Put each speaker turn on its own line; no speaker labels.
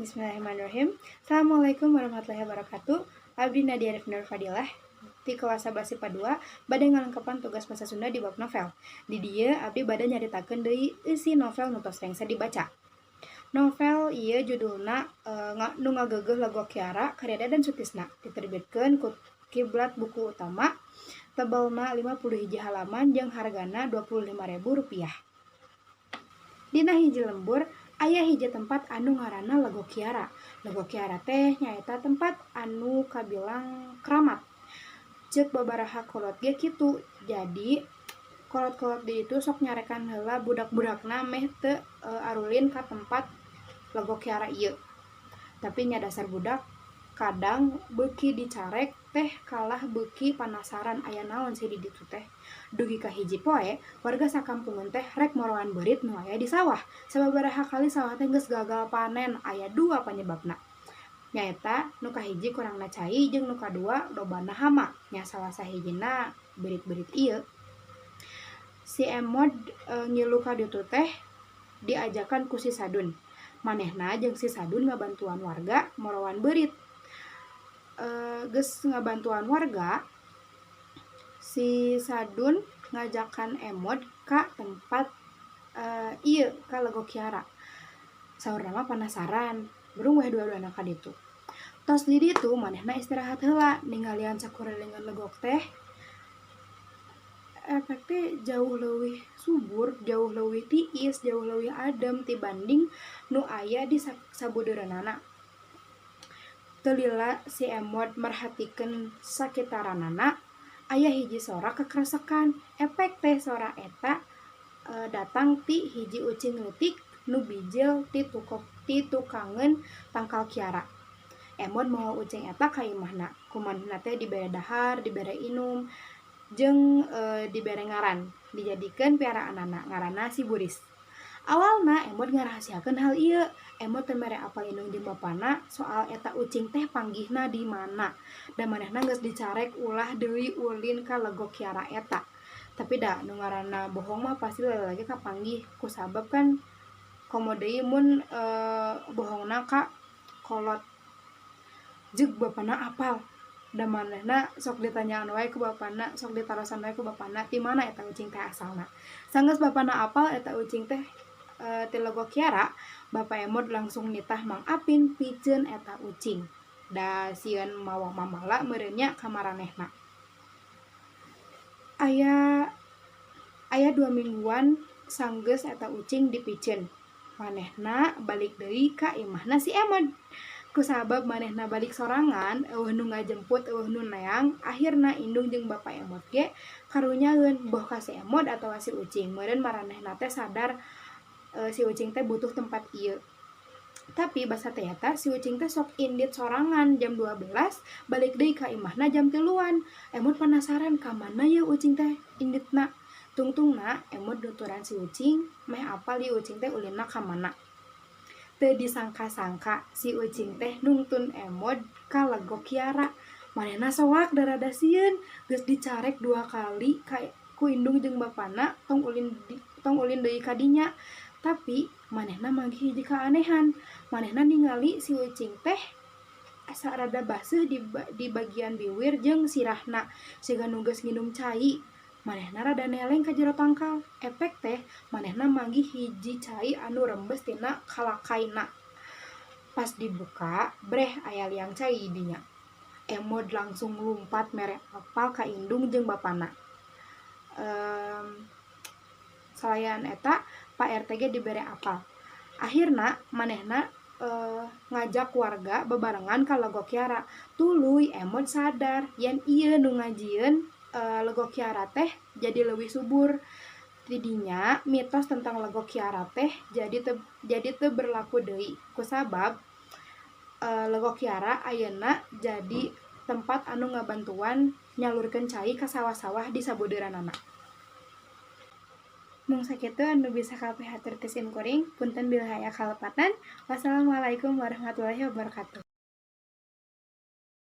Bismillahirrahmanirrahim. Assalamualaikum warahmatullahi wabarakatuh. Abdi Nadia Devner Fadilah di kelas 11 IPA 2 bade ngalengkepan tugas bahasa Sunda di bab novel. Di dieu abdi bade nyaritakeun deui isi novel nu tos rengse dibaca. Novel ieu judulna nu ngageugeuh Legok Kiara karya Dadan Sutisna, diterbitkeun ku Kiblat Buku Utama. Tebalna 50 hiji halaman jeung hargana Rp25.000. Dina hiji lembur aya hiji tempat anu ngaranna Legok Kiara. Legok Kiara teh nyaeta tempat anu kabilang keramat. Ceuk babaraha kolot ge kitu. Jadi kolot-kolot di itu sok nyarekan heula budak-budakna meh teu arulin ka tempat Legok Kiara ieu. Tapi nya dasar budak kadang beuki dicarek teh kalah beuki panasaran aya naon sih di ditu teh. Dugi ka hiji poe, warga sakampungan teh rek moroan beurit nu aya di sawah. Sababaraha kali sawah teh geus gagal panen, aya dua panyebabna. Nyaeta nu kahiji kurangna cai jeung nu kadua lobana hama. Nya salah sahijina beurit-beurit ieu. Si Emod ngilu ka ditu teh diajakan ku si Sadun. Manehna jeung si Sadun ngabantuan warga moroan beurit. Geus ngabantuan warga, si Sadun ngajakan Emod ka tempat ieu ka Legok Kiara. Saurna mah panasaran, burung weh dua-duana ka ditu. Tos di ditu manehna istirahat heula ningalian sakurilingan legok teh. Efek teh jauh leuwih subur, jauh leuwih tiis, jauh leuwih adem dibanding nu aya di sabudeureunana. Teu lila si Emod merhatikeun sakitaranana, aya hiji sora kekerasakan. Efek teh sora eta datang ti hiji ucing leutik nu bijil ti tukangeun tangkal Kiara. Emod mawa ucing eta ka imahna. Kumanehna teh dibere dahar, dibere inum, jeung dibere ngaran. Dijadikeun piaraanana, ngaranna si Buris. Awalna Emod ngarahasiakeun hal ieu. Emod teu mere apal indung jeung bapana soal eta ucing teh panggihna di mana. Da manehna geus dicarek ulah deui ulin ka Legok Kiara eta. Tapi da nu ngaranna bohong mah pasti lagi kapanggih, kusabab kan komo deui mun bohongna ka kolot. Jeung bapana apal. Da manehna sok ditanyaan wae ku bapana, sok ditarosan wae ku bapana ti mana eta ucing teh asalna. Sanggeus bapana apal eta ucing teh ti Legok Kiara, Bapak Emod langsung nitah Mang Apin pikeun eta ucing. Da sieun mawa mamala meureunnya ka maranehna. Aya 2 mingguan sanggeus eta ucing dipikeun. Manehna balik deui ka imahna si Emod. Kusabab manehna balik sorangan, eueuh nu ngajemput, eueuh nu neang, akhirna indung jeung Bapak Emod ge karunyaeun boh ka si Emod atawa si ucing. Meureun maranehna teh sadar si ucing teh butuh tempat ieu. Tapi basa teh eta si ucing teh sok indit sorangan jam 12, balik deui ka imahna jam 3-an. Emod penasaran ka mana ye ucing teh inditna. Tungtungna Emod nuturan si ucing meh apal ieu ucing teh ulinna ka mana. Teu disangka-sangka si ucing teh nungtun Emod ka Legok Kiara. Manehna soak da rada sieun, geus dicarek 2 kali ku indung jeung bapana tong ulin deui ka dinya. Tapi manehna manggih hiji kaanehan. Manehna ningali si ucing teh asa rada baseuh di bagian biwir jeung sirahna, siga nu geus nginum cai. Manehna rada neleng ka jero tangkal. Efek teh manehna manggih hiji cai anu rembes tina kalakaina. Pas dibuka, breh aya liang cai dinya. Emod langsung lumpat mere apal ka indung jeung bapana. Salayan eta Pak RT ge dibere apal. Akhirna manehna ngajak warga bebarengan ka Legok Kiara. Tuluy Emod sadar yen ieu nu ngajieun Legok Kiara teh jadi leuwih subur. Di dinya mitos tentang Legok Kiara teh jadi teu berlaku deui. Kusabab Legok Kiara ayeuna jadi tempat anu ngabantuan nyalurkeun cai ka sawah-sawah di sabudeuranana. Mung sakitu anu bisa kapihatur kesimkuring, punten bilih aya kalepatan. Wassalamualaikum warahmatullahi wabarakatuh.